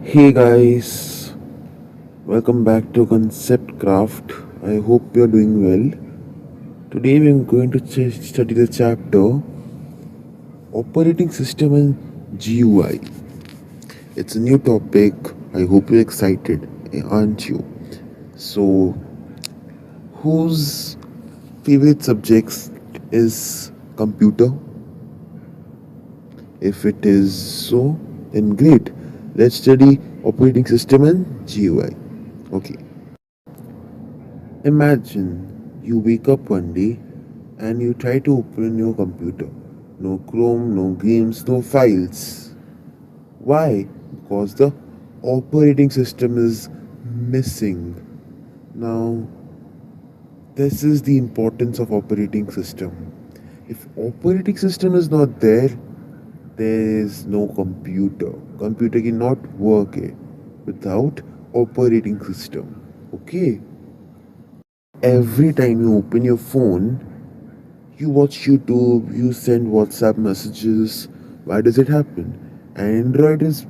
Hey guys, welcome back to Concept Craft. I hope you're doing well. Today we're going to study the chapter Operating System and GUI. It's a new topic. I hope you're excited, aren't you? So, whose favorite subjects is computer? If it is so, then great. Let's study operating system and GUI. Okay. Imagine you wake up one day and you try to open your computer. No Chrome, no games, no files. Why? Because the operating system is missing. Now, this is the importance of operating system. If operating system is not there, there is no computer. Computer cannot work without operating system. Okay? Every time you open your phone, you watch YouTube, you send WhatsApp messages. Why does it happen? Android is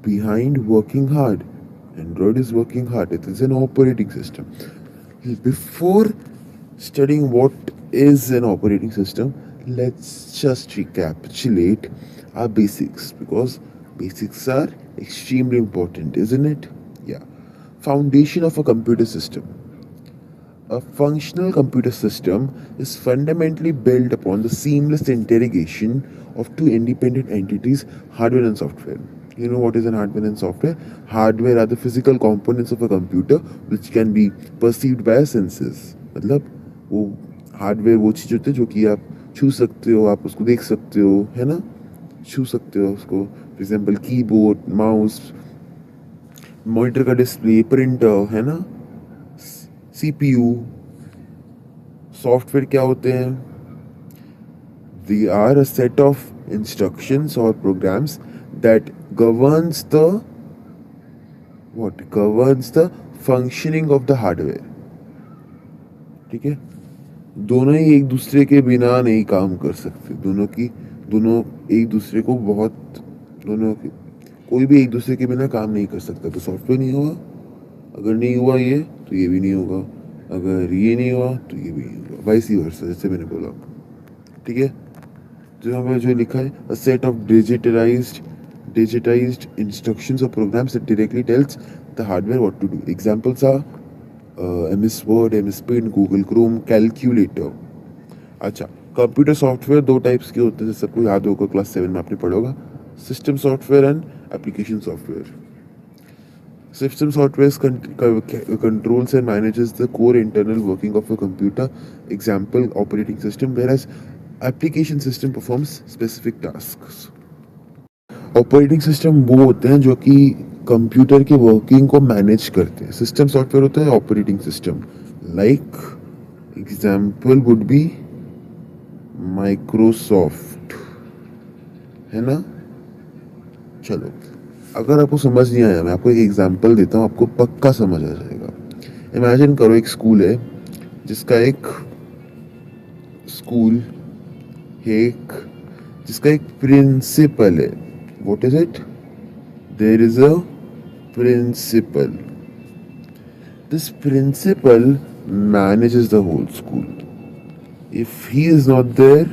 behind working hard. Android is working hard. It is an operating system. Before studying what is an operating system, let's just recapitulate our basics because basics are extremely important, isn't it? Yeah. Foundation of a computer system. A functional computer system is fundamentally built upon the seamless interrogation of two independent entities, hardware and software. You know what is an hardware and software? Hardware are the physical components of a computer which can be perceived by our senses. मतलब वो hardware वो चीज़ होती है जो कि आप छू सकते हो, आप उसको देख सकते हो, है ना? छू सकते हो उसको. For example keyboard, mouse, monitor का डिस्प्ले, प्रिंटर, है ना? CPU. सॉफ्टवेयर क्या होते हैं? They are a set of instructions or programs that governs the functioning of the hardware. ठीक है? दोनों ही एक दूसरे के बिना नहीं काम कर सकते. दोनों एक दूसरे को कोई भी एक दूसरे के बिना काम नहीं कर सकता. तो सॉफ्टवेयर नहीं होगा, अगर नहीं हुआ ये तो ये भी नहीं होगा, अगर ये नहीं हुआ तो ये भी नहीं होगा, वाइस वर्सा, जैसे मैंने बोला. ठीक है? जो यहाँ पे जो लिखा है, a set of digitized instructions or programs that directly tells the hardware what to do. Examples are MS Word, MS Paint, Google Chrome, Calculator. अच्छा, कंप्यूटर सॉफ्टवेयर दो टाइप्स के होते हैं, जैसे सबको याद होगा, क्लास 7 में आपने पढ़ा होगा. System software and application software. System software controls and manages the core internal working of a computer, example operating system, whereas application system performs specific tasks. Operating system वो होते हैं जो कि कंप्यूटर की वर्किंग को मैनेज करते हैं. System software होता है operating system. Like example would be Microsoft, है ना? चलो, अगर आपको समझ नहीं आया, मैं आपको एक एग्जांपल देता हूँ, आपको पक्का समझ आ जाएगा. इमेजिन करो एक स्कूल है जिसका एक प्रिंसिपल है. What is it? There is a principal. This principal manages the whole school. If he is not there,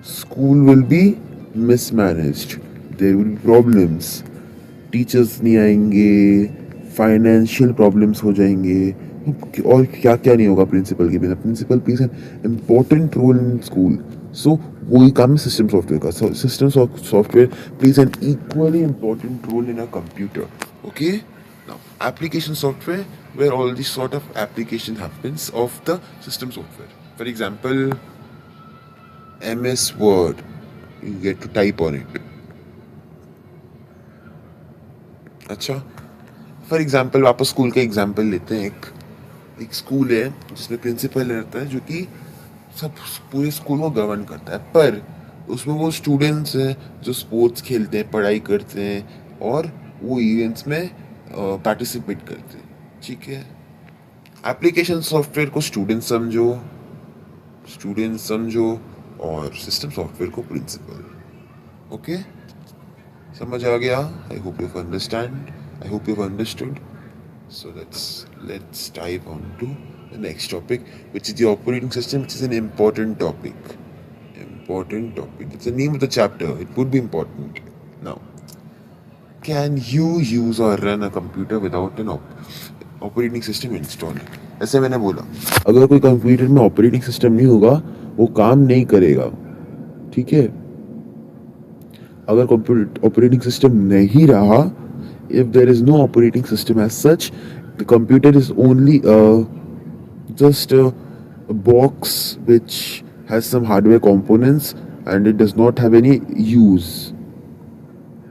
school will be mismanaged. There will be problems. Teachers नहीं आएंगे, फाइनेंशियल प्रॉब्लम्स हो जाएंगे, और क्या क्या नहीं होगा प्रिंसिपल के बिना. Principal plays an important role in school. So वही काम है सिस्टम सॉफ्टवेयर का. System software plays an equally important role in a computer. Okay, now application software, where all this sort of application happens of the system software. For example MS Word, you get to type on it. अच्छा, for example आप school का example लेते हैं. एक school है जिसमें principal रहता है जो कि सब पूरे स्कूल को गवर्न करता है, पर उसमें वो स्टूडेंट्स हैं जो स्पोर्ट्स खेलते हैं, पढ़ाई करते हैं और वो इवेंट्स में पार्टिसिपेट करते हैं. ठीक है? एप्लीकेशन सॉफ्टवेयर को स्टूडेंट्स समझो और सिस्टम सॉफ्टवेयर को प्रिंसिपल. ओके, समझ आ गया? I hope you've understand. I hope you've understood. So let's dive on to the next topic, which is the operating system, which is an important topic. Important topic. It's the name of the chapter. It would be important. Now, can you use or run a computer without an operating system install? ऐसे मैंने बोला, अगर कोई computer में operating system नहीं होगा वो काम नहीं करेगा, ठीक है? अगर कंप्यूटर ऑपरेटिंग सिस्टम नहीं रहा, if there is no operating system as such, the computer is only just a box which has some hardware components and it does not have any use.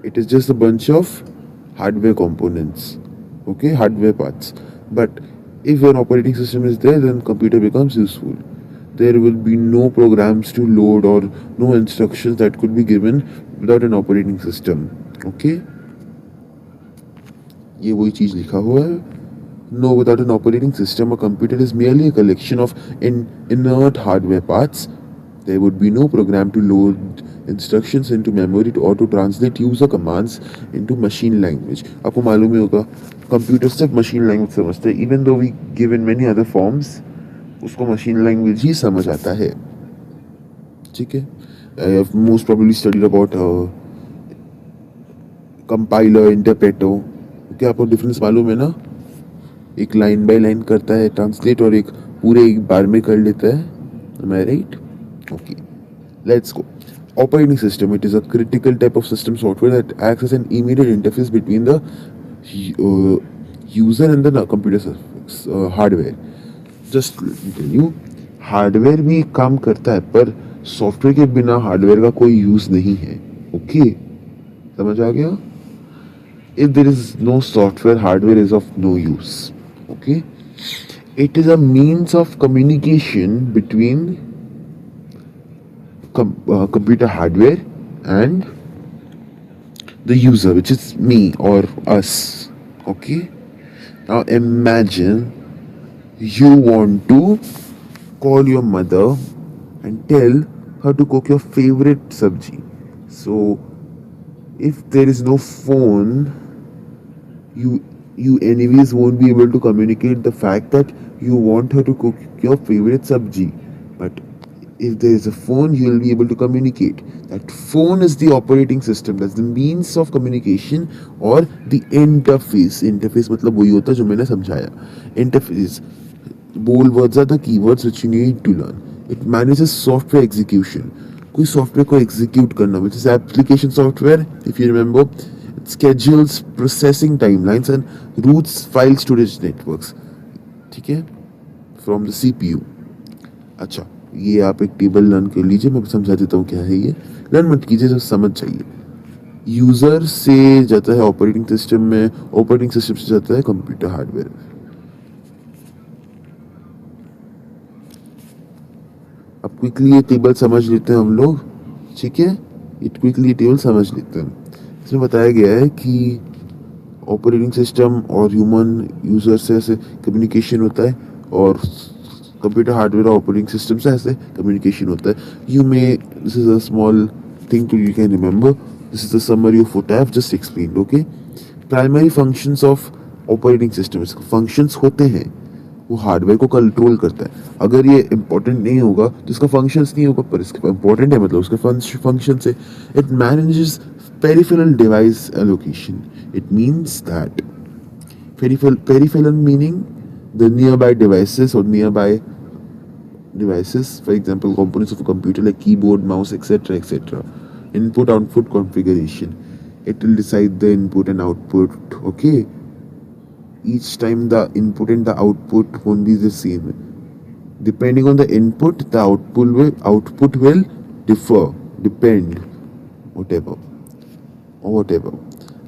It is just a bunch of hardware components, okay, hardware parts. But if an operating system is there, then computer becomes useful. There will be no programs to load or no instructions that could be given without an operating system, okay? ये वही चीज लिखा हुआ है. No, without an operating system, a computer is merely a collection of inert hardware parts. There would be no program to load instructions into memory or to translate user commands into machine language. आपको मालूम ही होगा, computer सिर्फ machine language समझते हैं. Even though we give in many other forms, उसको machine language ही समझ आता है, ठीक है? I have most probably studied about compiler, interpreter. क्या आपको डिफरेंस मालूम है ना? एक लाइन बाय लाइन करता है ट्रांसलेट और एक पूरे एक बार में कर लेता है. Am I right? Okay. Let's go. Operating system. It is a critical type of system software that acts as an immediate interface between the user and the computer hardware. Just tell you, hardware भी काम करता है पर software के बिना hardware का कोई use नहीं है. ओके, समझ आ गया? If there is no software, hardware is of no use. Okay, it is a means of communication between computer hardware and the user, which is me or us. Okay, now imagine you want to call your mother and tell her to cook your favorite sabji. So if there is no phone, you anyways won't be able to communicate the fact that you want her to cook your favorite sabji. But if there is a phone, you will be able to communicate. That phone is the operating system. That's the means of communication or the interface. Interface मतलब वही होता है जो मैंने समझाया. Interface. Bold words are the keywords which you need to learn. It manages software execution. कोई software को execute करना, which is application software. If you remember, schedules, processing timelines and routes file storage networks, ठीक है, from the CPU. अच्छा, ये आप एक table learn कर लीजिए, मैं समझा देता हूँ क्या है ये. लर्न मत कीजिए, जो समझ चाहिए. यूजर से जाता है ऑपरेटिंग सिस्टम में, ऑपरेटिंग सिस्टम से जाता है कंप्यूटर हार्डवेयर. अब क्विकली ये टेबल समझ लेते हैं हम लोग, ठीक है? ये क्विकली टेबल समझ लेते हैं. इसमें बताया गया है कि ऑपरेटिंग सिस्टम और ह्यूमन यूजर से ऐसे कम्युनिकेशन होता है और कंप्यूटर हार्डवेयर और ऑपरेटिंग सिस्टम से ऐसे कम्युनिकेशन होता है. You may this is a small thing to you can remember. This is the summary of what I have just explained. Okay, primary functions of operating system. इसके functions होते हैं, वो hardware को control करता है. अगर ये इंपॉर्टेंट नहीं होगा तो इसका फंक्शंस नहीं होगा, पर इसके इंपॉर्टेंट है मतलब उसके फंक्शन से. It manages peripheral device allocation. It means that peripheral meaning the nearby devices or nearby devices, for example components of a computer like keyboard, mouse, etc., etc. Input output configuration. It will decide the input and output. Okay, each time the input and the output won't be the same. Depending on the input, the output will differ, depend, whatever.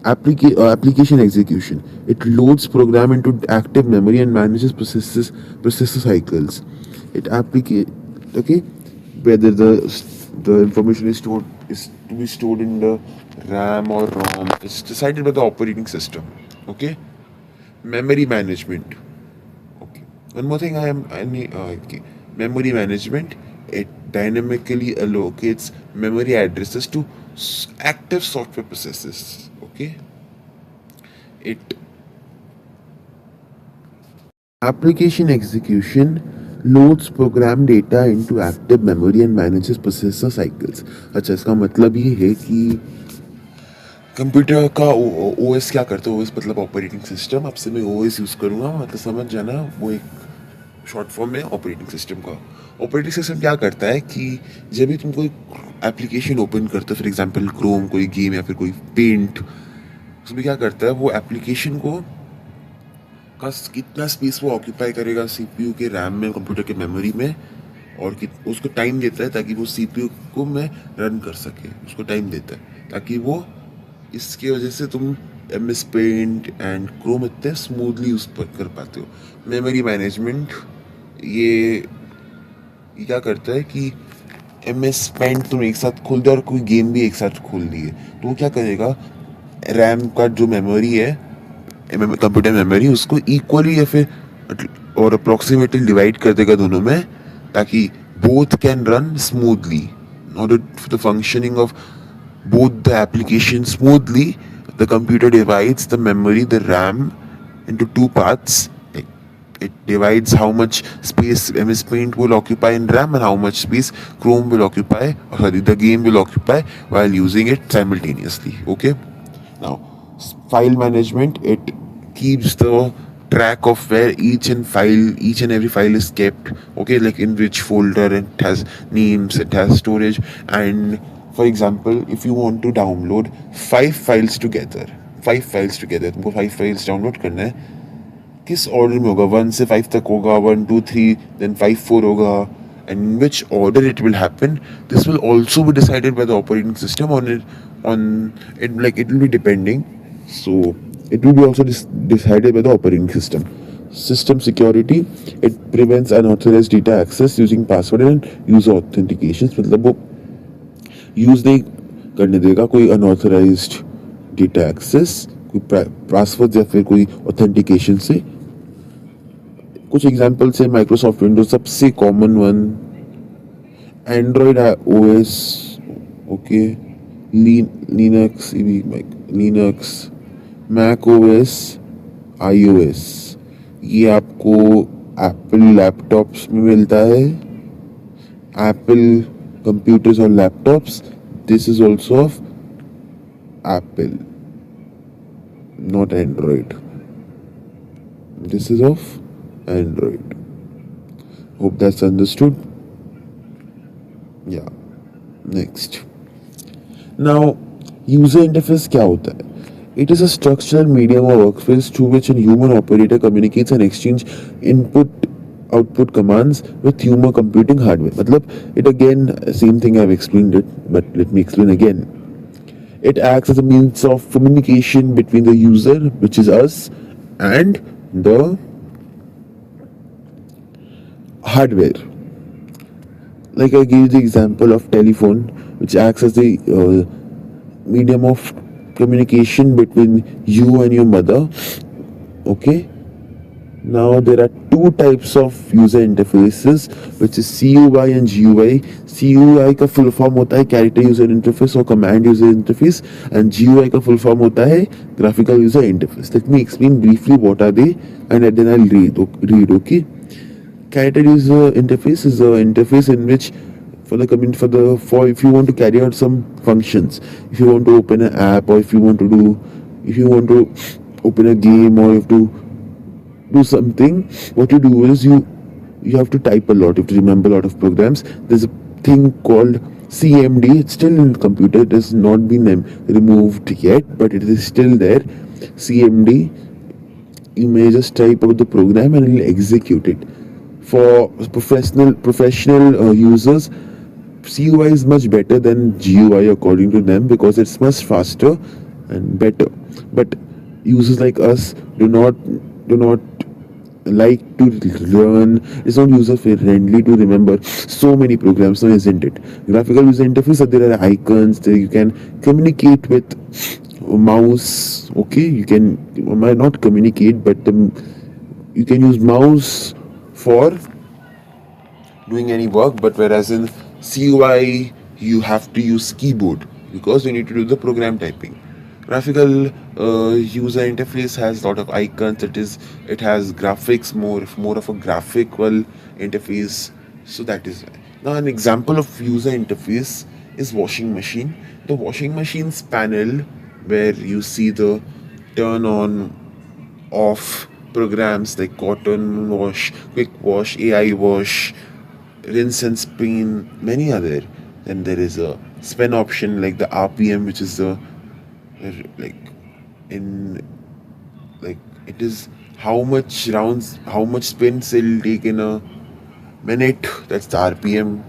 Application execution. It loads program into active memory and manages processor cycles. It okay, whether the information is to be stored in the RAM or ROM. It's decided by the operating system. Okay, memory management. Okay, one more thing okay. Memory management. It dynamically allocates memory addresses to active software processes. Okay, it application execution loads program data into active memory and manages processor cycles. अच्छा, इसका मतलब ये है कि computer का OS क्या करता है. ओएस मतलब ऑपरेटिंग सिस्टम. अब से मैं ओएस यूज़ करूँगा, मतलब समझ जाना, वो एक शॉर्ट फॉर्म है ऑपरेटिंग सिस्टम का. ऑपरेटिंग सिस्टम क्या करता है कि जब भी तुम कोई एप्लीकेशन ओपन करते हो, फॉर एग्जांपल क्रोम, कोई गेम या फिर कोई पेंट, उसमें क्या करता है, वो एप्लीकेशन को का कितना स्पेस वो ऑक्यूपाई करेगा सीपीयू के रैम में, कंप्यूटर के मेमोरी में, और उसको टाइम देता है ताकि वो सीपीयू को में रन कर सके. उसको टाइम देता है ताकि वो, इसके वजह से तुम MS पेंट एंड क्रोम इतने स्मूथली यूज कर पाते हो. मेमोरी मैनेजमेंट ये क्या करता है कि MS पेंट तुम एक साथ खोल दो और कोई गेम भी एक साथ खोल दिए, तो वो क्या करेगा, रैम का जो मेमोरी है, कंप्यूटर मेमोरी, उसको इक्वली या फिर और अप्रोक्सीमेटली डिवाइड कर देगा दोनों में, ताकि both can run smoothly. Order for the functioning of both the applications smoothly, the computer divides the memory, the RAM, into two parts. It divides how much space MS Paint will occupy in RAM and how much space Chrome will occupy, or sorry, the game will occupy while using it simultaneously. Okay. Now, file management. It keeps the track of where each and every file is kept. Okay, like in which folder. It has names. It has storage. And for example, if you want to download 5 files together, तुमको 5 files download करना है, किस order में होगा, 1 से 5 तक होगा, 1 2 3 then 5 4 होगा, and in which order it will happen, this will also be decided by the operating system on it, like it will be depending. So it will be also decided by the operating system. System security. It prevents unauthorized data access using password and user authentications. मतलब वो use नहीं करने देगा कोई unauthorised data access, कोई password या फिर कोई ऑथेंटिकेशन से. कुछ एग्जांपल्स है, माइक्रोसॉफ्ट विंडोज सबसे common one, Android OS, okay, Linux, Mac OS, iOS. ये आपको एप्पल लैपटॉप्स में मिलता है, Apple computers or laptops. This is also of Apple, not Android. This is of Android. Hope that's understood. Yeah. Next. Now, user interface क्या होता है? It is a structural medium or workplace through which a human operator communicates and exchange input output commands with human computing hardware. मतलब it again, same thing I've explained it, but let me explain again. It acts as a means of communication between the user, which is us, and the hardware. Like I gave the example of telephone, which acts as the medium of communication between you and your mother. Okay. Now there are two types of user interfaces, which is CUI and GUI. CUI का full form होता है character user interface or command user interface, and GUI का full form होता है graphical user interface. Let me explain briefly what are they, and then I'll read. Okay. Character user interface is the interface in which for if you want to carry out some functions, if you want to open an app, or if you want to open a game, or you have to do something, what you do is you have to type a lot, you have to remember a lot of programs. There's a thing called CMD. It's still in the computer, it has not been removed yet, but it is still there. CMD, you may just type out the program and it will execute it. For professional users, CUI is much better than GUI according to them, because it's much faster and better. But users like us do not like to learn. It's not user friendly to remember so many programs, now isn't it? Graphical user interface, there are icons, there you can communicate with mouse. Okay, you can not communicate, but you can use mouse for doing any work. But whereas in CUI you have to use keyboard, because you need to do the program typing. Graphical user interface has a lot of icons. It has graphics, more of a graphical interface. So that is why. Now an example of user interface is washing machine. The washing machine's panel, where you see the turn on off programs like cotton wash, quick wash, AI wash, rinse and spin, many other. Then there is a spin option like the RPM, which is the like in like it is how much rounds, how much spins it'll take in a minute. That's the RPM.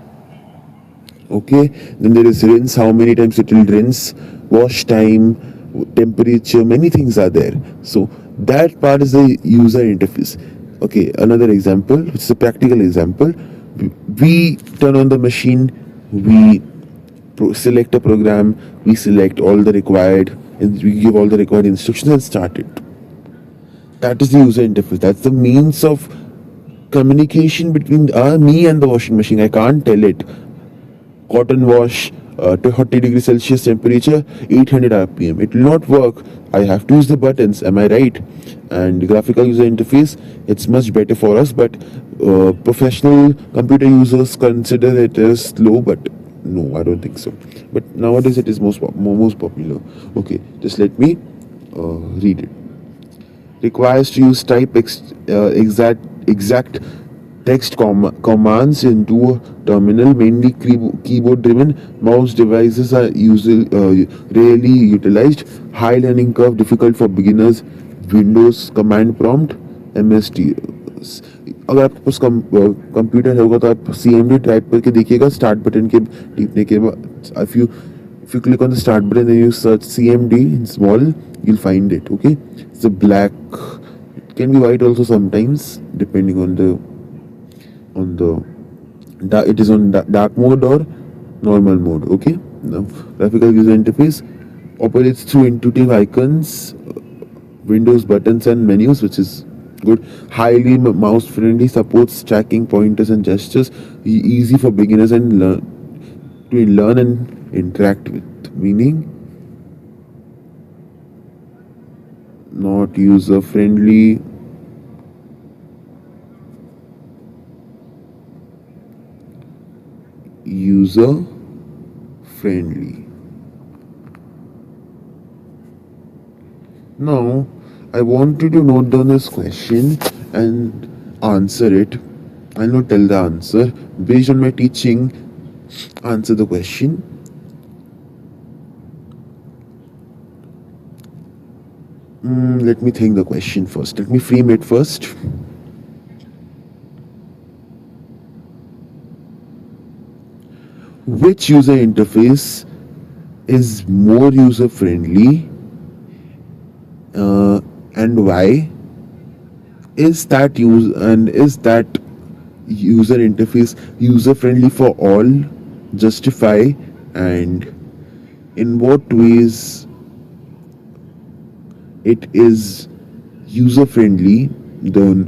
Okay, then there is rinse, how many times it will rinse, wash time, temperature, many things are there. So that part is the user interface. Okay, another example, which is a practical example. We turn on the machine, we select a program, we select all the required, and we give all the required instructions and start it. That is the user interface. That's the means of communication between me and the washing machine. I can't tell it cotton wash to 40 degrees Celsius temperature, 800 RPM. It will not work. I have to use the buttons. Am I right? And graphical user interface, it's much better for us, but professional computer users consider it as slow, but no, I don't think so. But nowadays it is most popular. Okay, just let me read it. Requires to use type exact text commands into a terminal, mainly keyboard driven. Mouse devices are rarely utilized. High learning curve, difficult for beginners. Windows command prompt, MST. अगर आपके पास computer होगा तो आप CMD type करके देखिएगा start button के टिपने के बाद if you click on the start button and you search CMD in small, you'll find it. Okay, it's a black, it can be white also sometimes depending on the it is on dark mode or normal mode. Okay, now graphical user interface operates through intuitive icons, windows, buttons and menus, which is good. Highly mouse friendly, supports tracking, pointers and gestures, easy for beginners and learn and interact with, meaning not user friendly. User friendly. Now I want you to note down this question and answer it. I'll not tell the answer. Based on my teaching, answer the question. Let me think the question first. Let me frame it first. Which user interface is more user friendly and why? Is that user interface user friendly for all? Justify, and in what ways it is user friendly. The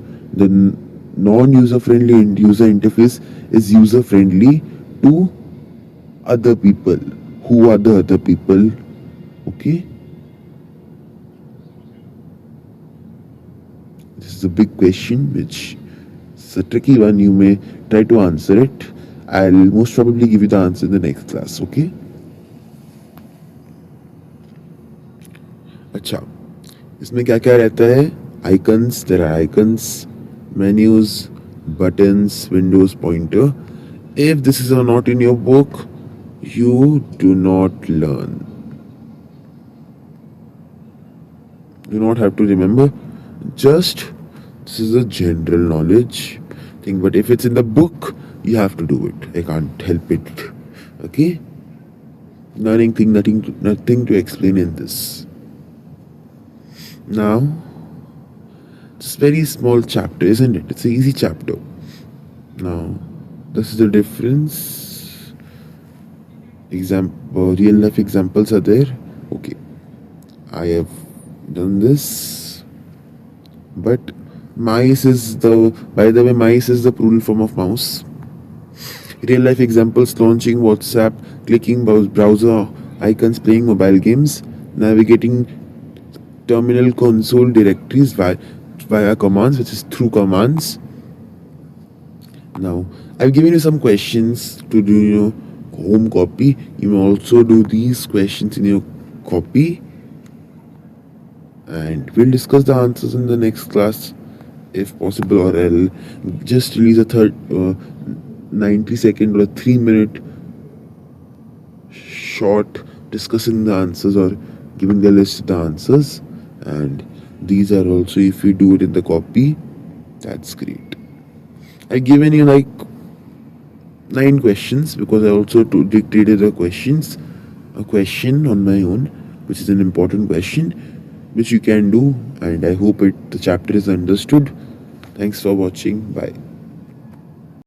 non user friendly user interface is user friendly to other people. Who are the other people? Okay, this is a big question, which is a tricky one. You may try to answer it. I'll most probably give you the answer in the next class. Okay, अच्छा, इसमें क्या क्या रहता है? Icons, there are icons, menus, buttons, windows, pointer. If this is not in your book, you do not learn. Do not have to remember. Just this is a general knowledge thing. But if it's in the book, you have to do it. I can't help it. Okay. Nothing to explain in this. Now, it's a very small chapter, isn't it? It's an easy chapter. Now, this is the difference. Real life examples are there. Okay, I have done this, but mice is the plural form of mouse. Real life examples: launching WhatsApp, clicking browser icons playing mobile games, navigating terminal console directories via commands, which is through commands. Now, I've given you some questions to do your home copy. You may also do these questions in your copy, and we'll discuss the answers in the next class if possible, or I'll just release a 90-second or a 3-minute short discussing the answers or giving the list of the answers. And these are also, if you do it in the copy, that's great. I've given you like 9 questions because I also dictated a question on my own, which is an important question which you can do, and I hope the chapter is understood. Thanks for watching. Bye.